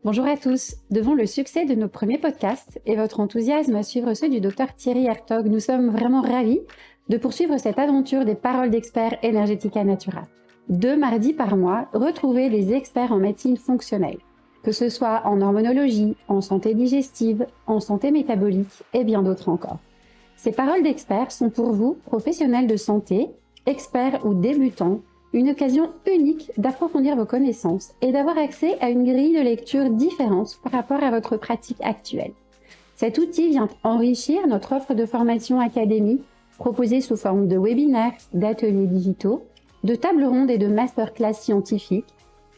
Bonjour à tous. Devant le succès de nos premiers podcasts et votre enthousiasme à suivre ceux du docteur Thierry Hertog, nous sommes vraiment ravis de poursuivre cette aventure des paroles d'experts Energetica Natura. 2 mardis par mois, retrouvez des experts en médecine fonctionnelle, que ce soit en hormonologie, en santé digestive, en santé métabolique et bien d'autres encore. Ces paroles d'experts sont pour vous, professionnels de santé, experts ou débutants, une occasion unique d'approfondir vos connaissances et d'avoir accès à une grille de lecture différente par rapport à votre pratique actuelle. Cet outil vient enrichir notre offre de formation académique proposée sous forme de webinaires, d'ateliers digitaux, de tables rondes et de masterclass scientifiques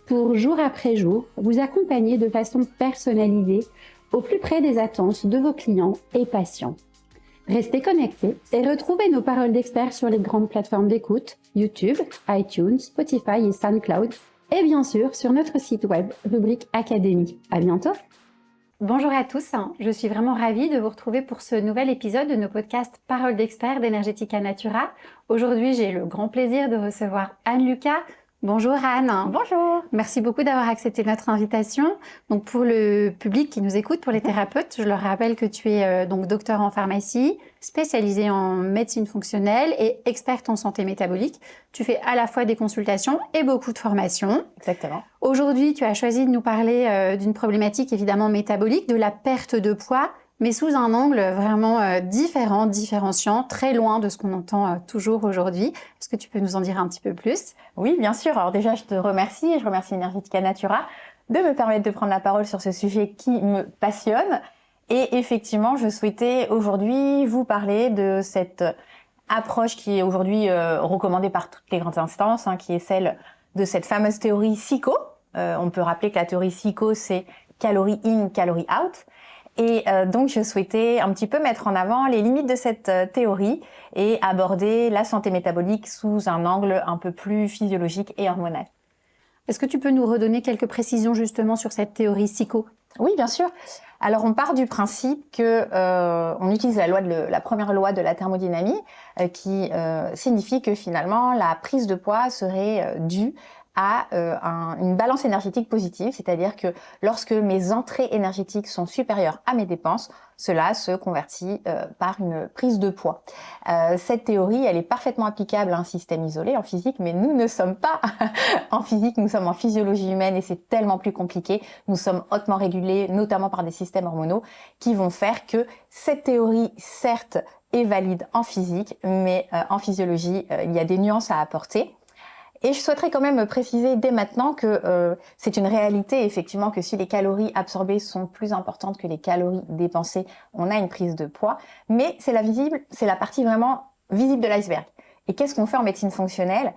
pour, jour après jour, vous accompagner de façon personnalisée au plus près des attentes de vos clients et patients. Restez connectés et retrouvez nos paroles d'experts sur les grandes plateformes d'écoute, YouTube, iTunes, Spotify et SoundCloud, et bien sûr sur notre site web, rubrique Académie. À bientôt! Bonjour à tous, je suis vraiment ravie de vous retrouver pour ce nouvel épisode de nos podcasts Paroles d'experts d'Energetica Natura. Aujourd'hui, j'ai le grand plaisir de recevoir Anne Lucas. Bonjour Anne. Bonjour. Merci beaucoup d'avoir accepté notre invitation. Donc pour le public qui nous écoute, pour les thérapeutes, je leur rappelle que tu es donc docteur en pharmacie, spécialisée en médecine fonctionnelle et experte en santé métabolique. Tu fais à la fois des consultations et beaucoup de formations. Exactement. Aujourd'hui, tu as choisi de nous parler d'une problématique évidemment métabolique, de la perte de poids, mais sous un angle vraiment différent, différenciant, très loin de ce qu'on entend toujours aujourd'hui. Est-ce que tu peux nous en dire un petit peu plus ? Oui, bien sûr. Alors déjà, je te remercie et je remercie Energetica Natura de me permettre de prendre la parole sur ce sujet qui me passionne. Et effectivement, je souhaitais aujourd'hui vous parler de cette approche qui est aujourd'hui recommandée par toutes les grandes instances, qui est celle de cette fameuse théorie SICO. On peut rappeler que la théorie SICO, c'est calorie in, calorie out. Et donc, je souhaitais un petit peu mettre en avant les limites de cette théorie et aborder la santé métabolique sous un angle un peu plus physiologique et hormonal. Est-ce que tu peux nous redonner quelques précisions justement sur cette théorie SICO ? Oui, bien sûr. Alors, on part du principe que on utilise la première loi de la thermodynamie qui signifie que finalement, la prise de poids serait due à une balance énergétique positive, c'est-à-dire que lorsque mes entrées énergétiques sont supérieures à mes dépenses, cela se convertit par une prise de poids. Cette théorie, elle est parfaitement applicable à un système isolé en physique, mais nous ne sommes pas en physique, nous sommes en physiologie humaine et c'est tellement plus compliqué. Nous sommes hautement régulés, notamment par des systèmes hormonaux, qui vont faire que cette théorie, certes, est valide en physique, mais en physiologie, il y a des nuances à apporter. Et je souhaiterais quand même préciser dès maintenant que c'est une réalité, effectivement, que si les calories absorbées sont plus importantes que les calories dépensées, on a une prise de poids. Mais c'est la partie vraiment visible de l'iceberg. Et qu'est-ce qu'on fait en médecine fonctionnelle ?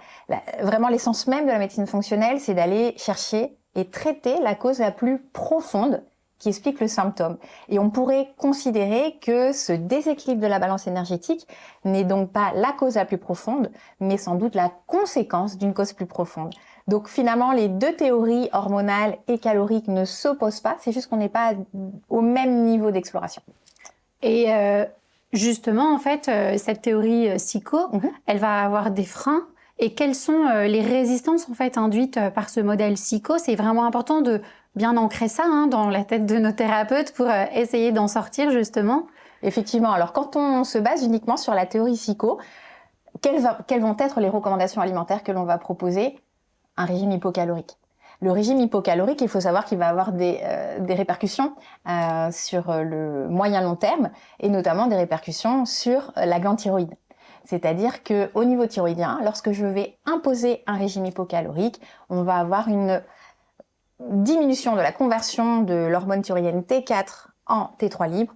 Vraiment, l'essence même de la médecine fonctionnelle, c'est d'aller chercher et traiter la cause la plus profonde qui explique le symptôme. Et on pourrait considérer que ce déséquilibre de la balance énergétique n'est donc pas la cause la plus profonde, mais sans doute la conséquence d'une cause plus profonde. Donc finalement, les deux théories hormonales et caloriques ne s'opposent pas, c'est juste qu'on n'est pas au même niveau d'exploration. Et justement, en fait, cette théorie SICO, elle va avoir des freins. Et quelles sont les résistances en fait induites par ce modèle SICO ? C'est vraiment important de bien ancrer ça dans la tête de nos thérapeutes pour essayer d'en sortir justement. Effectivement. Alors quand on se base uniquement sur la théorie SICO, quelles vont être les recommandations alimentaires que l'on va proposer ? Un régime hypocalorique. Le régime hypocalorique, il faut savoir qu'il va avoir des répercussions sur le moyen long terme et notamment des répercussions sur la glande thyroïde. C'est-à-dire que au niveau thyroïdien, lorsque je vais imposer un régime hypocalorique, on va avoir une diminution de la conversion de l'hormone thyroïdienne T4 en T3 libre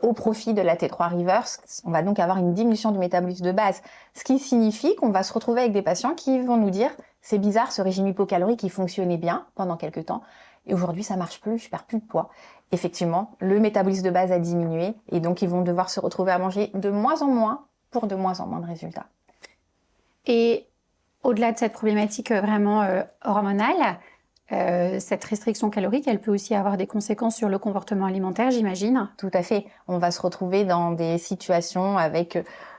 au profit de la T3 reverse. On va donc avoir une diminution du métabolisme de base, ce qui signifie qu'on va se retrouver avec des patients qui vont nous dire « c'est bizarre, ce régime hypocalorique, il fonctionnait bien pendant quelques temps, et aujourd'hui ça marche plus, je perds plus de poids ». Effectivement, le métabolisme de base a diminué, et donc ils vont devoir se retrouver à manger de moins en moins pour de moins en moins de résultats. Et au-delà de cette problématique vraiment hormonale, cette restriction calorique, elle peut aussi avoir des conséquences sur le comportement alimentaire, j'imagine. Tout à fait. On va se retrouver dans des situations avec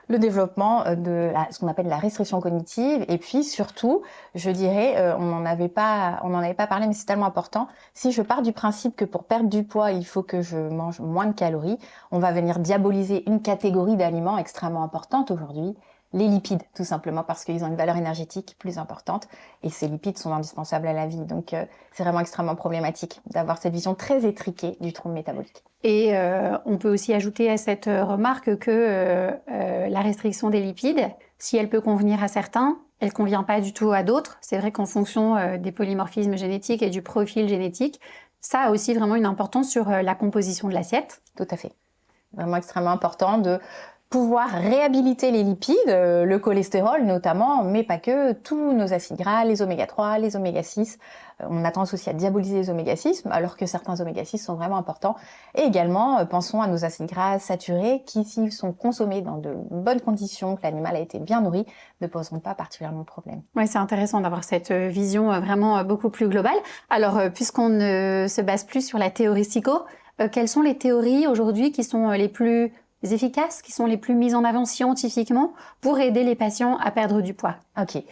le développement de ce qu'on appelle la restriction cognitive. Et puis surtout, je dirais, on n'en avait pas parlé, mais c'est tellement important. Si je pars du principe que pour perdre du poids, il faut que je mange moins de calories, on va venir diaboliser une catégorie d'aliments extrêmement importante aujourd'hui, les lipides, tout simplement parce qu'ils ont une valeur énergétique plus importante et ces lipides sont indispensables à la vie. Donc c'est vraiment extrêmement problématique d'avoir cette vision très étriquée du trouble métabolique. Et on peut aussi ajouter à cette remarque que la restriction des lipides, si elle peut convenir à certains, elle ne convient pas du tout à d'autres. C'est vrai qu'en fonction des polymorphismes génétiques et du profil génétique, ça a aussi vraiment une importance sur la composition de l'assiette. Tout à fait. Vraiment extrêmement important de pouvoir réhabiliter les lipides, le cholestérol notamment, mais pas que, tous nos acides gras, les oméga 3, les oméga 6. On a tendance aussi à diaboliser les oméga 6, alors que certains oméga 6 sont vraiment importants. Et également, pensons à nos acides gras saturés qui, s'ils sont consommés dans de bonnes conditions, que l'animal a été bien nourri, ne poseront pas particulièrement de problème. Oui, c'est intéressant d'avoir cette vision vraiment beaucoup plus globale. Alors, puisqu'on ne se base plus sur la théorie psycho, quelles sont les théories aujourd'hui qui sont les plus efficaces, qui sont les plus mises en avant scientifiquement pour aider les patients à perdre du poids? Ok.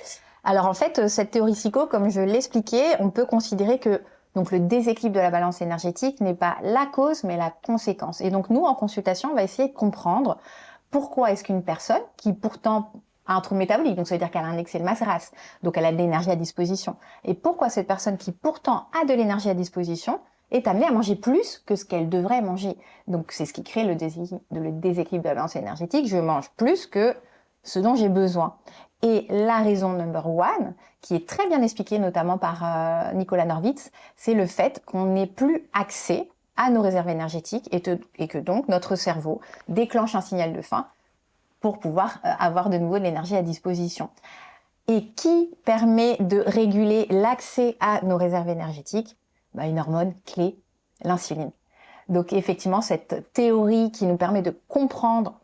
Alors en fait, cette théorie psycho, comme je l'expliquais, on peut considérer que donc le déséquilibre de la balance énergétique n'est pas la cause, mais la conséquence. Et donc nous, en consultation, on va essayer de comprendre pourquoi est-ce qu'une personne qui pourtant a un trouble métabolique, donc ça veut dire qu'elle a un excès de masse grasse, donc elle a de l'énergie à disposition, et pourquoi cette personne qui pourtant a de l'énergie à disposition est amenée à manger plus que ce qu'elle devrait manger. Donc c'est ce qui crée le déséquilibre de la balance énergétique. Je mange plus que ce dont j'ai besoin. Et la raison number one, qui est très bien expliquée notamment par Nicolas Norwitz, c'est le fait qu'on n'est plus accès à nos réserves énergétiques et que donc notre cerveau déclenche un signal de faim pour pouvoir avoir de nouveau de l'énergie à disposition. Et qui permet de réguler l'accès à nos réserves énergétiques? Une hormone clé, l'insuline. Donc effectivement, cette théorie qui nous permet de comprendre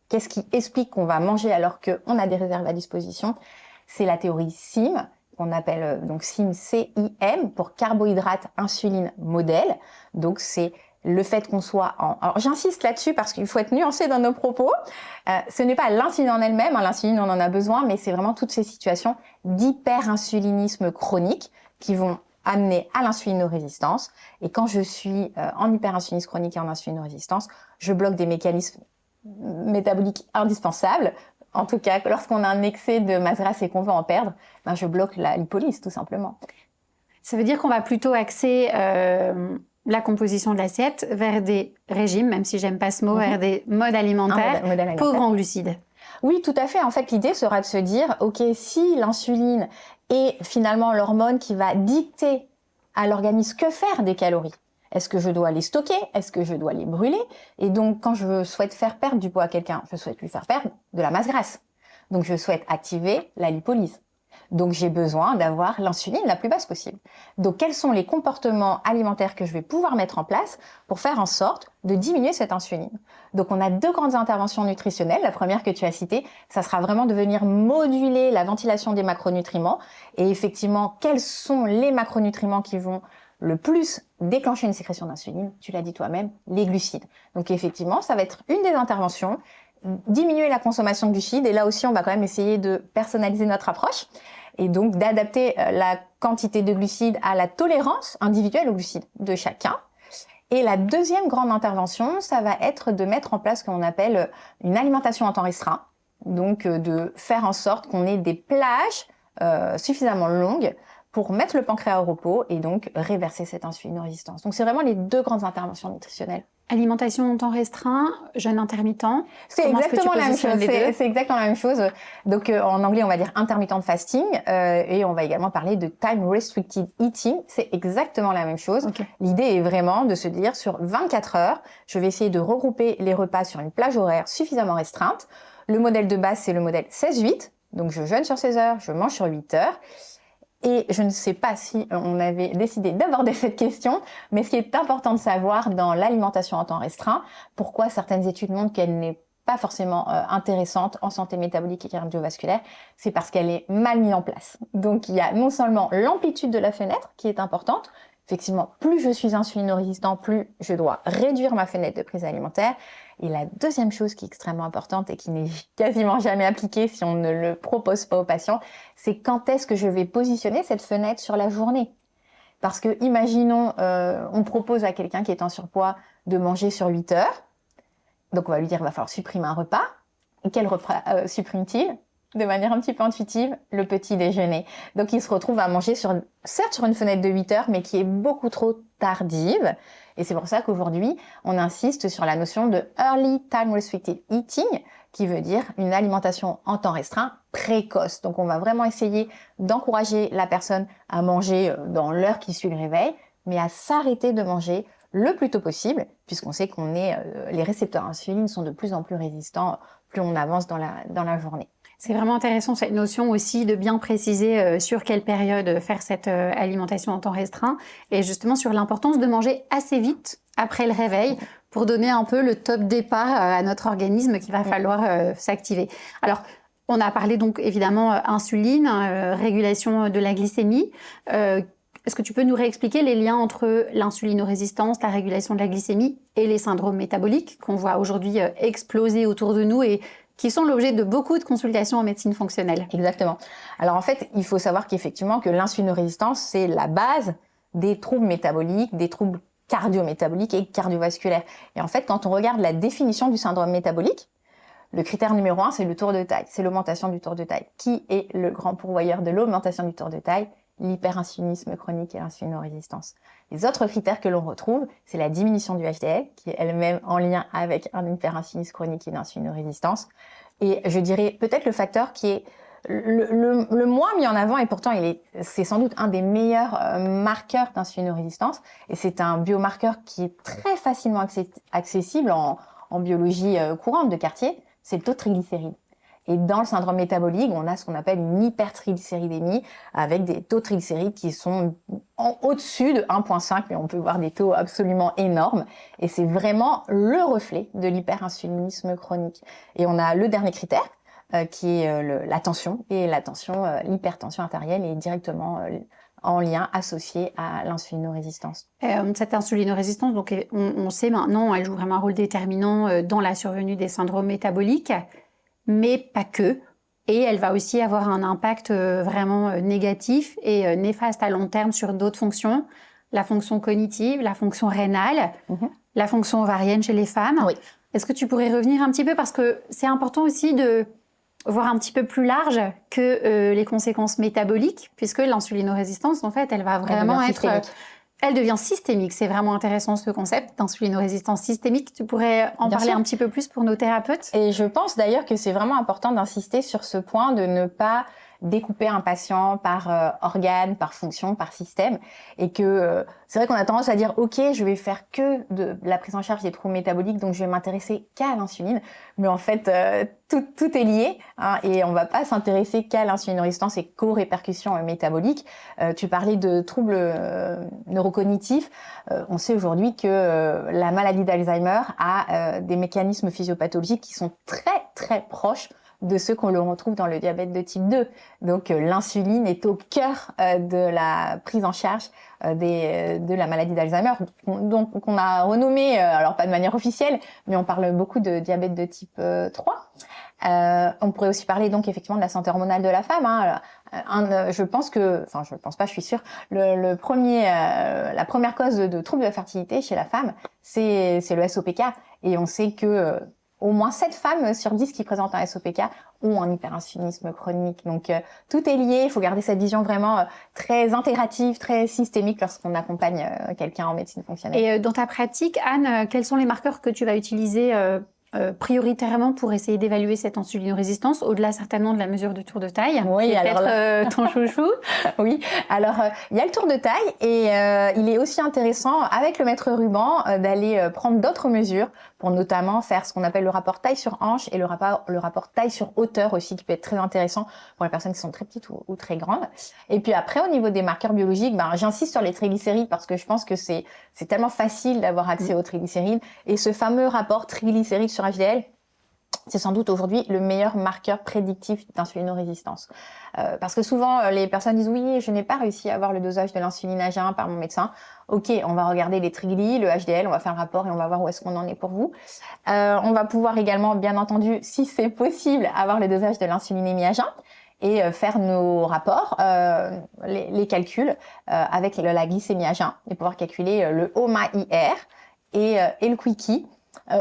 qu'est-ce qui explique qu'on va manger alors qu'on a des réserves à disposition, c'est la théorie CIM, qu'on appelle donc CIM, C-I-M, pour carbohydrate, insuline, modèle. Donc c'est le fait qu'on soit Alors j'insiste là-dessus parce qu'il faut être nuancé dans nos propos. Ce n'est pas l'insuline en elle-même, l'insuline on en a besoin, mais c'est vraiment toutes ces situations d'hyperinsulinisme chronique qui vont amener à l'insulinorésistance. Et quand je suis en hyperinsulinisme chronique et en insulinorésistance, je bloque des mécanismes métaboliques indispensables. En tout cas, lorsqu'on a un excès de masse grasse et qu'on veut en perdre, je bloque la lipolyse tout simplement. Ça veut dire qu'on va plutôt axer la composition de l'assiette vers des régimes, même si j'aime pas ce mot, vers des modes alimentaires pauvres en glucides. Oui, tout à fait. En fait, l'idée sera de se dire, ok, si l'insuline est finalement l'hormone qui va dicter à l'organisme que faire des calories, est-ce que je dois les stocker? Est-ce que je dois les brûler? Et donc, quand je souhaite faire perdre du poids à quelqu'un, je souhaite lui faire perdre de la masse grasse. Donc, je souhaite activer la lipolyse. Donc, j'ai besoin d'avoir l'insuline la plus basse possible. Donc, quels sont les comportements alimentaires que je vais pouvoir mettre en place pour faire en sorte de diminuer cette insuline? Donc, on a deux grandes interventions nutritionnelles. La première que tu as citée, ça sera vraiment de venir moduler la ventilation des macronutriments. Et effectivement, quels sont les macronutriments qui vont le plus déclencher une sécrétion d'insuline? Tu l'as dit toi-même, les glucides. Donc, effectivement, ça va être une des interventions. Diminuer la consommation de glucides, et là aussi on va quand même essayer de personnaliser notre approche et donc d'adapter la quantité de glucides à la tolérance individuelle aux glucides de chacun. Et la deuxième grande intervention, ça va être de mettre en place ce qu'on appelle une alimentation en temps restreint, donc de faire en sorte qu'on ait des plages suffisamment longues pour mettre le pancréas au repos et donc réverser cette insulinorésistance. Donc c'est vraiment les deux grandes interventions nutritionnelles. Alimentation en temps restreint, jeûne intermittent. C'est exactement la même chose. C'est exactement la même chose. Donc en anglais, on va dire intermittent fasting et on va également parler de time restricted eating. C'est exactement la même chose. Okay. L'idée est vraiment de se dire sur 24 heures, je vais essayer de regrouper les repas sur une plage horaire suffisamment restreinte. Le modèle de base, c'est le modèle 16-8. Donc je jeûne sur 16 heures, je mange sur 8 heures. Et je ne sais pas si on avait décidé d'aborder cette question, mais ce qui est important de savoir dans l'alimentation en temps restreint, pourquoi certaines études montrent qu'elle n'est pas forcément intéressante en santé métabolique et cardiovasculaire, c'est parce qu'elle est mal mise en place. Donc il y a non seulement l'amplitude de la fenêtre qui est importante, effectivement, plus je suis insulino-résistant, plus je dois réduire ma fenêtre de prise alimentaire. Et la deuxième chose qui est extrêmement importante et qui n'est quasiment jamais appliquée si on ne le propose pas aux patients, c'est quand est-ce que je vais positionner cette fenêtre sur la journée. Parce que, imaginons, on propose à quelqu'un qui est en surpoids de manger sur 8 heures. Donc, on va lui dire, il va falloir supprimer un repas. Et quel repas supprime-t-il ? De manière un petit peu intuitive, le petit déjeuner. Donc, il se retrouve à manger certes sur une fenêtre de 8 heures, mais qui est beaucoup trop tardive. Et c'est pour ça qu'aujourd'hui, on insiste sur la notion de Early Time Restricted Eating, qui veut dire une alimentation en temps restreint précoce. Donc, on va vraiment essayer d'encourager la personne à manger dans l'heure qui suit le réveil, mais à s'arrêter de manger le plus tôt possible, puisqu'on sait les récepteurs insuline sont de plus en plus résistants plus on avance dans la journée. C'est vraiment intéressant cette notion aussi de bien préciser sur quelle période faire cette alimentation en temps restreint et justement sur l'importance de manger assez vite après le réveil pour donner un peu le top départ à notre organisme qu'il va falloir s'activer. Alors, on a parlé donc évidemment insuline, régulation de la glycémie. Est-ce que tu peux nous réexpliquer les liens entre l'insulinorésistance, la régulation de la glycémie et les syndromes métaboliques qu'on voit aujourd'hui exploser autour de nous et qui sont l'objet de beaucoup de consultations en médecine fonctionnelle? Exactement. Alors en fait, il faut savoir qu'effectivement que l'insulinorésistance, c'est la base des troubles métaboliques, des troubles cardiométaboliques et cardiovasculaires. Et en fait, quand on regarde la définition du syndrome métabolique, le critère numéro 1, c'est le tour de taille, c'est l'augmentation du tour de taille. Qui est le grand pourvoyeur de l'augmentation du tour de taille? L'hyperinsulinisme chronique et l'insulinorésistance. Les autres critères que l'on retrouve, c'est la diminution du HDL, qui est elle-même en lien avec un hyperinsulinisme chronique et une insulinorésistance. Et je dirais peut-être le facteur qui est le moins mis en avant, et pourtant c'est sans doute un des meilleurs marqueurs d'insulinorésistance, et c'est un biomarqueur qui est très facilement accessible en biologie courante de quartier, c'est le taux de triglycérides. Et dans le syndrome métabolique, on a ce qu'on appelle une hypertriglycéridémie avec des taux de triglycérides qui sont au-dessus de 1,5, mais on peut voir des taux absolument énormes. Et c'est vraiment le reflet de l'hyperinsulinisme chronique. Et on a le dernier critère, qui est la tension. Et l'hypertension artérielle est directement en lien associé à l'insulinorésistance. Cette insulinorésistance, donc on sait maintenant, elle joue vraiment un rôle déterminant dans la survenue des syndromes métaboliques. Mais pas que. Et elle va aussi avoir un impact vraiment négatif et néfaste à long terme sur d'autres fonctions. La fonction cognitive, la fonction rénale, la fonction ovarienne chez les femmes. Oui. Est-ce que tu pourrais revenir un petit peu? Parce que c'est important aussi de voir un petit peu plus large que les conséquences métaboliques, puisque l'insulinorésistance, en fait, elle va vraiment Elle devient systémique. C'est vraiment intéressant ce concept d'insulinorésistance systémique. Tu pourrais en parler un petit peu plus pour nos thérapeutes? Et je pense d'ailleurs que c'est vraiment important d'insister sur ce point de ne pas découper un patient par organe, par fonction, par système. Et que c'est vrai qu'on a tendance à dire « Ok, je vais faire que de la prise en charge des troubles métaboliques, donc je vais m'intéresser qu'à l'insuline. » Mais en fait, tout est lié, hein, et on va pas s'intéresser qu'à l'insulinorésistance et qu'aux répercussions métaboliques. Tu parlais de troubles neurocognitifs. On sait aujourd'hui que la maladie d'Alzheimer a des mécanismes physiopathologiques qui sont très, très proches de ceux qu'on le retrouve dans le diabète de type 2. Donc l'insuline est au cœur de la prise en charge de la maladie d'Alzheimer, donc on a renommé, alors pas de manière officielle, mais on parle beaucoup de diabète de type 3. On pourrait aussi parler donc effectivement de la santé hormonale de la femme. Je suis sûre, la première cause de trouble de la fertilité chez la femme, c'est le SOPK. Et on sait que au moins 7 femmes sur 10 qui présentent un SOPK ont un hyperinsulinisme chronique. Donc, tout est lié. Il faut garder cette vision vraiment très intégrative, très systémique lorsqu'on accompagne quelqu'un en médecine fonctionnelle. Et dans ta pratique, Anne, quels sont les marqueurs que tu vas utiliser prioritairement pour essayer d'évaluer cette insulinorésistance, au-delà certainement de la mesure de tour de taille? Oui, alors peut-être ton chouchou. Oui, alors il y a le tour de taille et il est aussi intéressant avec le mètre ruban d'aller prendre d'autres mesures pour notamment faire ce qu'on appelle le rapport taille sur hanche et le rapport taille sur hauteur aussi, qui peut être très intéressant pour les personnes qui sont très petites ou très grandes. Et puis après, au niveau des marqueurs biologiques, j'insiste sur les triglycérides parce que je pense que c'est tellement facile d'avoir accès aux triglycérides. Et ce fameux rapport triglycérides sur HDL, c'est sans doute aujourd'hui le meilleur marqueur prédictif d'insulinorésistance. Parce que souvent, les personnes disent « Oui, je n'ai pas réussi à avoir le dosage de l'insuline à jeun par mon médecin. » Ok, on va regarder les triglycérides, le HDL, on va faire le rapport et on va voir où est-ce qu'on en est pour vous. On va pouvoir également, bien entendu, si c'est possible, avoir le dosage de l'insulinémie à jeun et faire nos rapports, les calculs avec la glycémie à jeun et pouvoir calculer le HOMA-IR et le Quickie.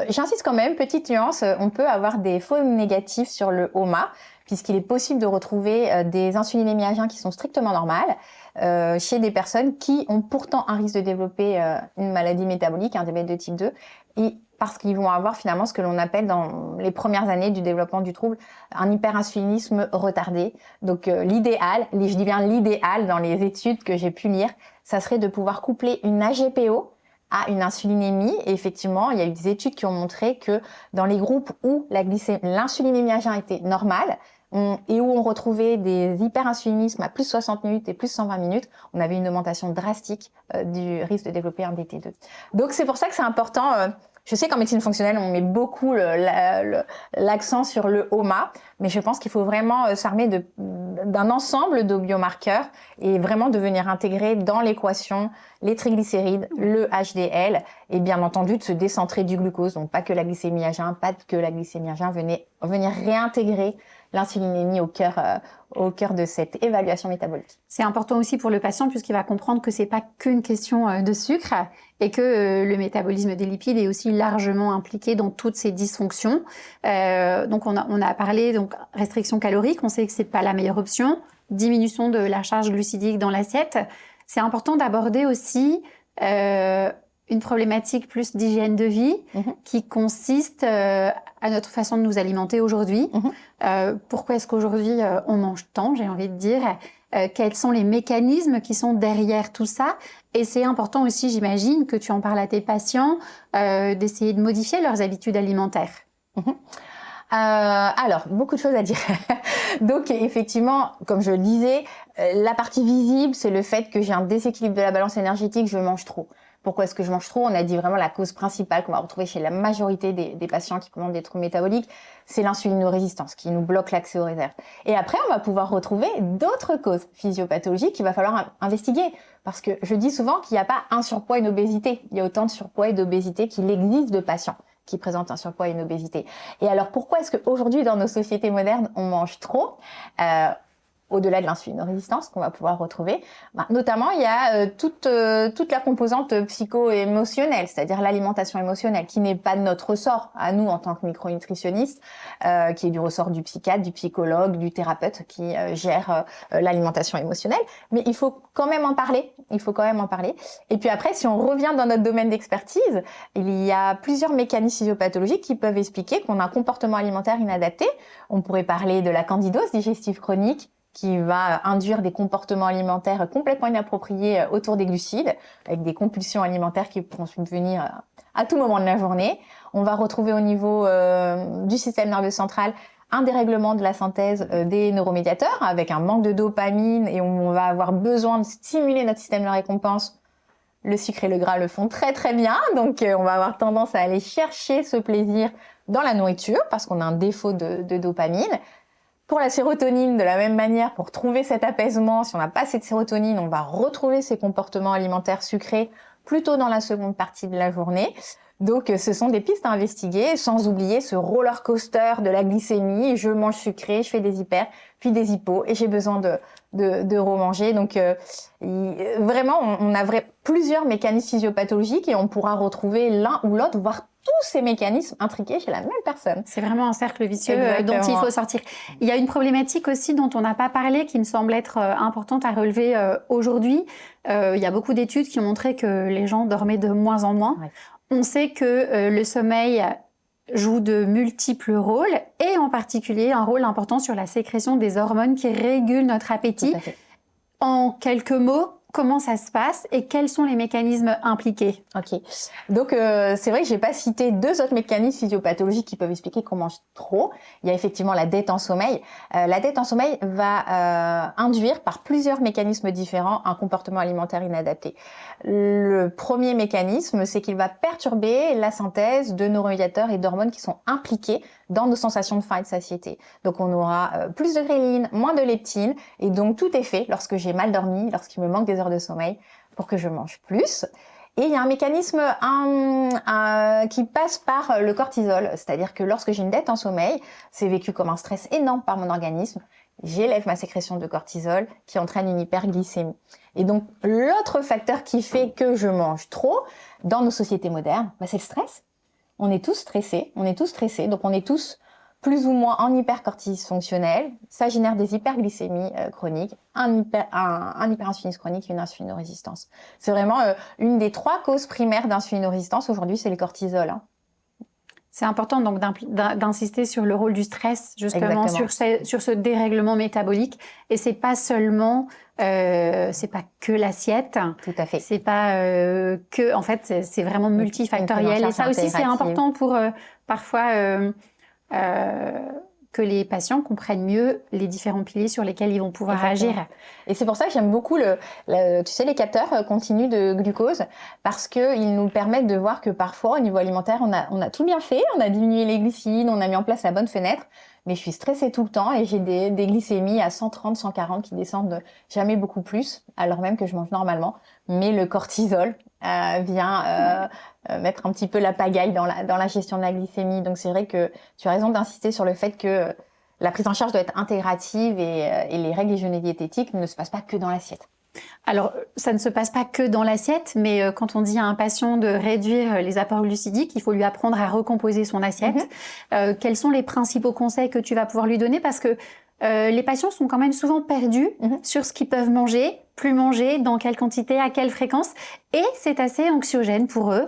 J'insiste quand même, petite nuance, on peut avoir des faux négatifs sur le HOMA, puisqu'il est possible de retrouver des insulinémies à jeun qui sont strictement normales chez des personnes qui ont pourtant un risque de développer une maladie métabolique, un diabète de type 2, et parce qu'ils vont avoir finalement ce que l'on appelle dans les premières années du développement du trouble un hyperinsulinisme retardé. Donc l'idéal, je dis bien l'idéal dans les études que j'ai pu lire, ça serait de pouvoir coupler une AGPO à une insulinémie. Et effectivement, il y a eu des études qui ont montré que dans les groupes où l'insulinémie à jeun était normale et où on retrouvait des hyperinsulinismes à plus 60 minutes et plus 120 minutes, on avait une augmentation drastique du risque de développer un DT2. Donc c'est pour ça que c'est important. Je sais qu'en médecine fonctionnelle, on met beaucoup l'accent sur le HOMA, mais je pense qu'il faut vraiment s'armer d'un ensemble de biomarqueurs et vraiment de venir intégrer dans l'équation les triglycérides, le HDL et bien entendu de se décentrer du glucose, donc pas que la glycémie à jeun, venir réintégrer l'insulinémie au cœur de cette évaluation métabolique. C'est important aussi pour le patient puisqu'il va comprendre que c'est pas qu'une question de sucre et que le métabolisme des lipides est aussi largement impliqué dans toutes ces dysfonctions. Donc on a parlé donc restriction calorique, on sait que c'est pas la meilleure option, diminution de la charge glucidique dans l'assiette. C'est important d'aborder aussi une problématique plus d'hygiène de vie qui consiste à notre façon de nous alimenter aujourd'hui. Pourquoi est-ce qu'aujourd'hui on mange tant, j'ai envie de dire quels sont les mécanismes qui sont derrière tout ça. Et c'est important aussi, j'imagine, que tu en parles à tes patients, d'essayer de modifier leurs habitudes alimentaires. Alors, beaucoup de choses à dire. Donc, effectivement, comme je le disais, la partie visible, c'est le fait que j'ai un déséquilibre de la balance énergétique, je mange trop. Pourquoi est-ce que je mange trop? On a dit vraiment la cause principale qu'on va retrouver chez la majorité des patients qui présentent des troubles métaboliques, c'est l'insulinorésistance qui nous bloque l'accès aux réserves. Et après, on va pouvoir retrouver d'autres causes physiopathologiques qu'il va falloir investiguer. Parce que je dis souvent qu'il n'y a pas un surpoids et une obésité. Il y a autant de surpoids et d'obésité qu'il existe de patients qui présentent un surpoids et une obésité. Et alors, pourquoi est-ce qu'aujourd'hui, dans nos sociétés modernes, on mange trop au-delà de l'insulinorésistance qu'on va pouvoir retrouver, notamment il y a toute la composante psycho-émotionnelle, c'est-à-dire l'alimentation émotionnelle, qui n'est pas de notre ressort à nous en tant que micronutritionnistes, qui est du ressort du psychiatre, du psychologue, du thérapeute qui gère l'alimentation émotionnelle. Mais il faut quand même en parler. Et puis après, si on revient dans notre domaine d'expertise, il y a plusieurs mécanismes physiopathologiques qui peuvent expliquer qu'on a un comportement alimentaire inadapté. On pourrait parler de la candidose digestive chronique, qui va induire des comportements alimentaires complètement inappropriés autour des glucides, avec des compulsions alimentaires qui pourront subvenir à tout moment de la journée. On va retrouver au niveau du système nerveux central un dérèglement de la synthèse des neuromédiateurs, avec un manque de dopamine, et on va avoir besoin de stimuler notre système de récompense. Le sucre et le gras le font très très bien, donc on va avoir tendance à aller chercher ce plaisir dans la nourriture, parce qu'on a un défaut de dopamine. Pour la sérotonine, de la même manière, pour trouver cet apaisement, si on n'a pas cette sérotonine, on va retrouver ces comportements alimentaires sucrés plutôt dans la seconde partie de la journée. Donc, ce sont des pistes à investiguer, sans oublier ce roller coaster de la glycémie. Je mange sucré, je fais des hyper, puis des hypos, et j'ai besoin de remanger. Donc, vraiment, on a plusieurs mécanismes physiopathologiques et on pourra retrouver l'un ou l'autre, voire tous ces mécanismes intriqués chez la même personne. C'est vraiment un cercle vicieux Exactement. dont il faut sortir. Il y a une problématique aussi dont on n'a pas parlé, qui me semble être importante à relever aujourd'hui. Il y a beaucoup d'études qui ont montré que les gens dormaient de moins en moins. Ouais. On sait que le sommeil joue de multiples rôles, et en particulier un rôle important sur la sécrétion des hormones qui régulent notre appétit. Tout à fait. En quelques mots, comment ça se passe et quels sont les mécanismes impliqués? Ok. Donc, c'est vrai que j'ai pas cité deux autres mécanismes physiopathologiques qui peuvent expliquer qu'on mange trop. Il y a effectivement la dette en sommeil. La dette en sommeil va induire par plusieurs mécanismes différents un comportement alimentaire inadapté. Le premier mécanisme, c'est qu'il va perturber la synthèse de neuromédiateurs et d'hormones qui sont impliqués dans nos sensations de faim et de satiété. Donc on aura plus de ghrelin, moins de leptine, et donc tout est fait lorsque j'ai mal dormi, lorsqu'il me manque des heures de sommeil, pour que je mange plus. Et il y a un mécanisme qui passe par le cortisol, c'est-à-dire que lorsque j'ai une dette en sommeil, c'est vécu comme un stress énorme par mon organisme, j'élève ma sécrétion de cortisol qui entraîne une hyperglycémie. Et donc l'autre facteur qui fait que je mange trop dans nos sociétés modernes, c'est le stress. On est tous stressés, donc on est tous plus ou moins en hypercortisone fonctionnel, ça génère des hyperglycémies chroniques, un hyperinsulinisme chronique et une insulinorésistance. C'est vraiment une des 3 causes primaires d'insulinorésistance aujourd'hui, c'est le cortisol. C'est important donc d'insister sur le rôle du stress, justement, sur ce dérèglement métabolique. Et c'est pas seulement, c'est pas que l'assiette. Tout à fait. C'est pas que, en fait, c'est vraiment multifactoriel. Et ça aussi, c'est important pour parfois que les patients comprennent mieux les différents piliers sur lesquels ils vont pouvoir agir. Et c'est pour ça que j'aime beaucoup les capteurs continus de glucose, parce qu'ils nous permettent de voir que parfois, au niveau alimentaire, on a tout bien fait, on a diminué les glucides, on a mis en place la bonne fenêtre, mais je suis stressée tout le temps et j'ai des glycémies à 130, 140 qui descendent jamais beaucoup plus, alors même que je mange normalement. Mais le cortisol vient mettre un petit peu la pagaille dans la gestion de la glycémie. Donc c'est vrai que tu as raison d'insister sur le fait que la prise en charge doit être intégrative et les règles d'hygiène diététique ne se passent pas que dans l'assiette. Alors, ça ne se passe pas que dans l'assiette, mais quand on dit à un patient de réduire les apports glucidiques, il faut lui apprendre à recomposer son assiette. Quels sont les principaux conseils que tu vas pouvoir lui donner? Parce que les patients sont quand même souvent perdus sur ce qu'ils peuvent manger, plus manger, dans quelle quantité, à quelle fréquence. Et c'est assez anxiogène pour eux.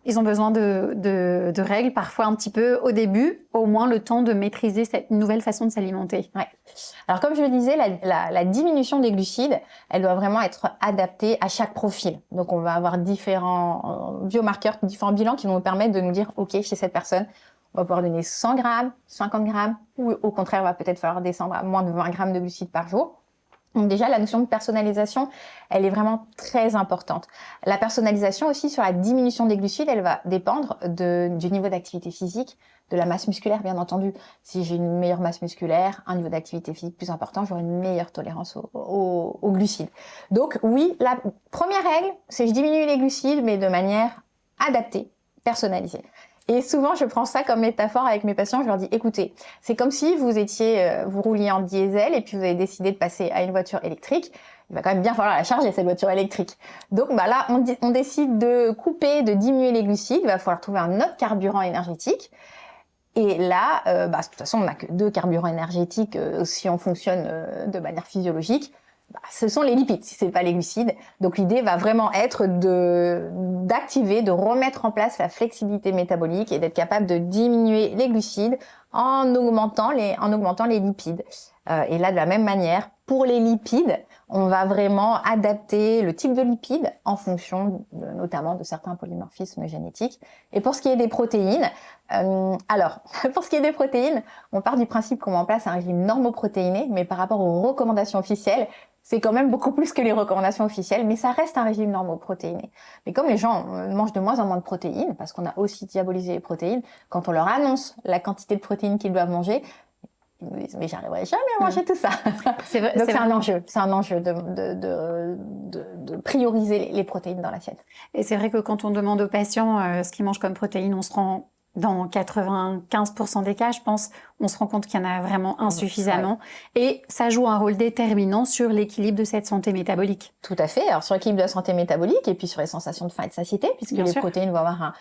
Ils ont besoin de règles, parfois un petit peu au début, au moins le temps de maîtriser cette nouvelle façon de s'alimenter. Alors comme je le disais, la diminution des glucides, elle doit vraiment être adaptée à chaque profil. Donc on va avoir différents biomarqueurs, différents bilans qui vont nous permettre de nous dire, ok, chez cette personne, on va pouvoir donner 100 grammes, 50 grammes, ou au contraire, il va peut-être falloir descendre à moins de 20 grammes de glucides par jour. Donc déjà, la notion de personnalisation, elle est vraiment très importante. La personnalisation aussi sur la diminution des glucides, elle va dépendre du niveau d'activité physique, de la masse musculaire, bien entendu. Si j'ai une meilleure masse musculaire, un niveau d'activité physique plus important, j'aurai une meilleure tolérance aux glucides. Donc oui, la première règle, c'est je diminue les glucides, mais de manière adaptée, personnalisée. Et souvent, je prends ça comme métaphore avec mes patients. Je leur dis, écoutez, c'est comme si vous rouliez en diesel et puis vous avez décidé de passer à une voiture électrique. Il va quand même bien falloir la charger, cette voiture électrique. Donc, là, on décide de couper, de diminuer les glucides. Il va falloir trouver un autre carburant énergétique. Et là, de toute façon, on n'a que 2 carburants énergétiques si on fonctionne de manière physiologique. Ce sont les lipides, si c'est pas les glucides. Donc l'idée va vraiment être d'activer, de remettre en place la flexibilité métabolique et d'être capable de diminuer les glucides en augmentant les lipides. Et là, de la même manière, pour les lipides, on va vraiment adapter le type de lipides en fonction notamment de certains polymorphismes génétiques. Et pour ce qui est des protéines, on part du principe qu'on met en place un régime normoprotéiné, mais par rapport aux recommandations officielles, c'est quand même beaucoup plus que les recommandations officielles, mais ça reste un régime normoprotéiné. Mais comme les gens mangent de moins en moins de protéines, parce qu'on a aussi diabolisé les protéines, quand on leur annonce la quantité de protéines qu'ils doivent manger, ils me disent « mais j'arriverai jamais à manger tout ça ». Donc c'est un enjeu de prioriser les protéines dans l'assiette. Et c'est vrai que quand on demande aux patients ce qu'ils mangent comme protéines, on se rend dans 95% des cas, je pense, on se rend compte qu'il y en a vraiment insuffisamment. Et ça joue un rôle déterminant sur l'équilibre de cette santé métabolique. Tout à fait. Alors, sur l'équilibre de la santé métabolique et puis sur les sensations de faim et de satiété, puisque les protéines vont avoir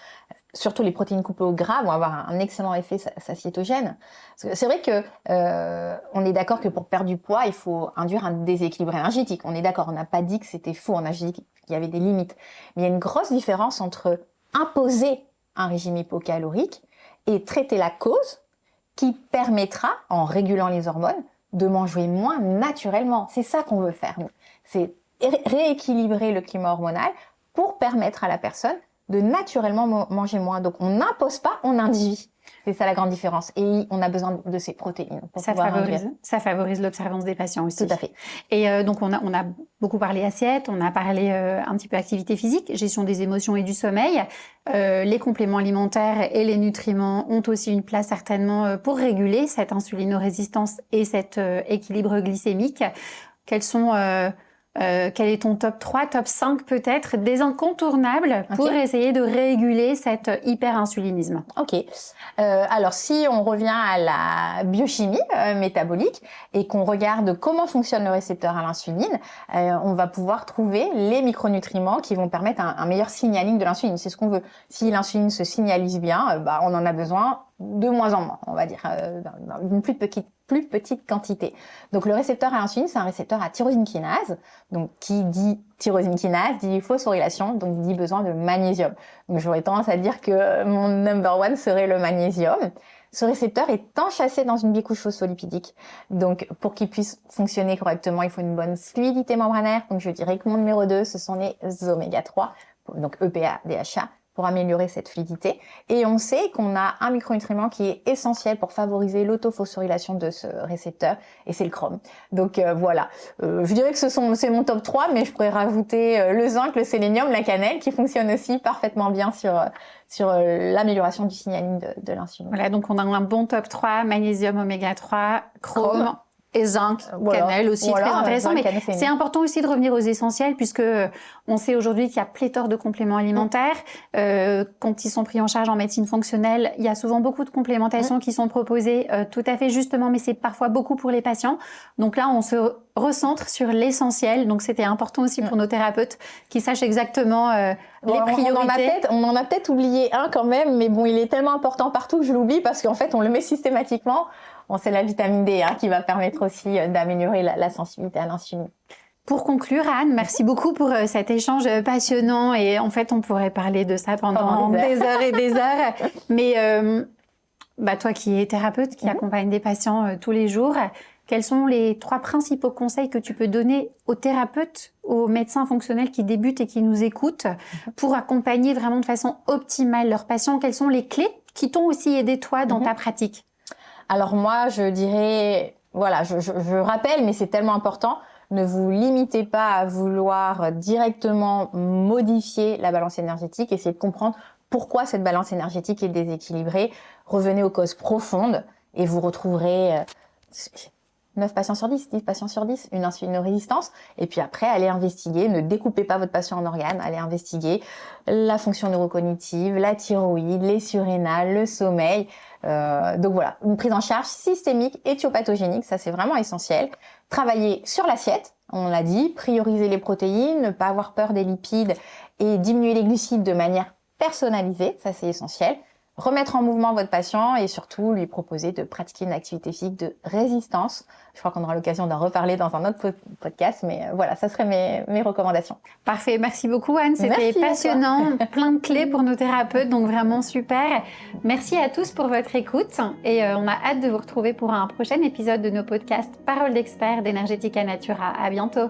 surtout les protéines coupées au gras vont avoir un excellent effet satiétogène. C'est vrai que on est d'accord que pour perdre du poids, il faut induire un déséquilibre énergétique. On est d'accord, on n'a pas dit que c'était faux, on a juste dit qu'il y avait des limites. Mais il y a une grosse différence entre imposer un régime hypocalorique et traiter la cause qui permettra, en régulant les hormones, de manger moins naturellement. C'est ça qu'on veut faire, nous. C'est rééquilibrer le climat hormonal pour permettre à la personne de naturellement manger moins. Donc, on n'impose pas, on induit. C'est ça la grande différence. Et on a besoin de ces protéines pour pouvoir induire. Ça favorise l'observance des patients aussi. Tout à fait. Et donc, on a beaucoup parlé assiette, on a parlé un petit peu activité physique, gestion des émotions et du sommeil. Les compléments alimentaires et les nutriments ont aussi une place certainement pour réguler cette insulinorésistance et cet équilibre glycémique. Quel est ton top 3, top 5 peut-être, des incontournables pour essayer de réguler cet hyperinsulinisme? Ok. Alors, si on revient à la biochimie métabolique et qu'on regarde comment fonctionne le récepteur à l'insuline, on va pouvoir trouver les micronutriments qui vont permettre un meilleur signaling de l'insuline. C'est ce qu'on veut. Si l'insuline se signalise bien, on en a besoin de moins en moins, on va dire, d'une plus petite quantité. Donc, le récepteur à l'insuline, c'est un récepteur à tyrosine kinase. Donc, qui dit tyrosine kinase dit phosphorylation, donc dit besoin de magnésium. Donc, j'aurais tendance à dire que mon number one serait le magnésium. Ce récepteur est enchâssé dans une bicouche phospholipidique. Donc, pour qu'il puisse fonctionner correctement, il faut une bonne fluidité membranaire. Donc, je dirais que mon numéro 2, ce sont les oméga 3, donc EPA, DHA, pour améliorer cette fluidité. Et on sait qu'on a un micronutriment qui est essentiel pour favoriser l'autophosphorylation de ce récepteur, et c'est le chrome. Donc voilà, je dirais que c'est mon top 3, mais je pourrais rajouter le zinc, le sélénium, la cannelle, qui fonctionnent aussi parfaitement bien sur l'amélioration du signaling de l'insuline. Voilà, donc on a un bon top 3, magnésium, oméga 3, chrome. Et zinc, cannelle aussi, très intéressant. Mais c'est important aussi de revenir aux essentiels puisque on sait aujourd'hui qu'il y a pléthore de compléments alimentaires. Quand ils sont pris en charge en médecine fonctionnelle, il y a souvent beaucoup de complémentations qui sont proposées tout à fait justement, mais c'est parfois beaucoup pour les patients. Donc là, on se recentre sur l'essentiel. Donc c'était important aussi pour nos thérapeutes qui sachent exactement les priorités. On en a peut-être oublié un quand même, mais bon, il est tellement important partout que je l'oublie parce qu'en fait, on le met systématiquement. Bon, c'est la vitamine D qui va permettre aussi d'améliorer la sensibilité à l'insuline. Pour conclure, Anne, merci beaucoup pour cet échange passionnant et en fait, on pourrait parler de ça pendant des heures et des heures. Mais toi qui es thérapeute, qui accompagne des patients tous les jours, quels sont les 3 principaux conseils que tu peux donner aux thérapeutes, aux médecins fonctionnels qui débutent et qui nous écoutent pour accompagner vraiment de façon optimale leurs patients? Quelles sont les clés qui t'ont aussi aidé toi dans ta pratique? Alors moi, je dirais, voilà, je rappelle, mais c'est tellement important, ne vous limitez pas à vouloir directement modifier la balance énergétique, essayez de comprendre pourquoi cette balance énergétique est déséquilibrée, revenez aux causes profondes et vous retrouverez 9 patients sur 10, 10 patients sur 10, une insulinorésistance. Et puis après, allez investiguer, ne découpez pas votre patient en organes, allez investiguer la fonction neurocognitive, la thyroïde, les surrénales, le sommeil. Donc voilà, une prise en charge systémique éthiopathogénique, ça c'est vraiment essentiel. Travailler sur l'assiette, on l'a dit, prioriser les protéines, ne pas avoir peur des lipides et diminuer les glucides de manière personnalisée, ça c'est essentiel. Remettre en mouvement votre patient et surtout lui proposer de pratiquer une activité physique de résistance. Je crois qu'on aura l'occasion d'en reparler dans un autre podcast, mais voilà, ça serait mes recommandations. Parfait, merci beaucoup Anne, c'était passionnant, plein de clés pour nos thérapeutes, donc vraiment super. Merci à tous pour votre écoute et on a hâte de vous retrouver pour un prochain épisode de nos podcasts Paroles d'experts d'Energetica Natura. À bientôt.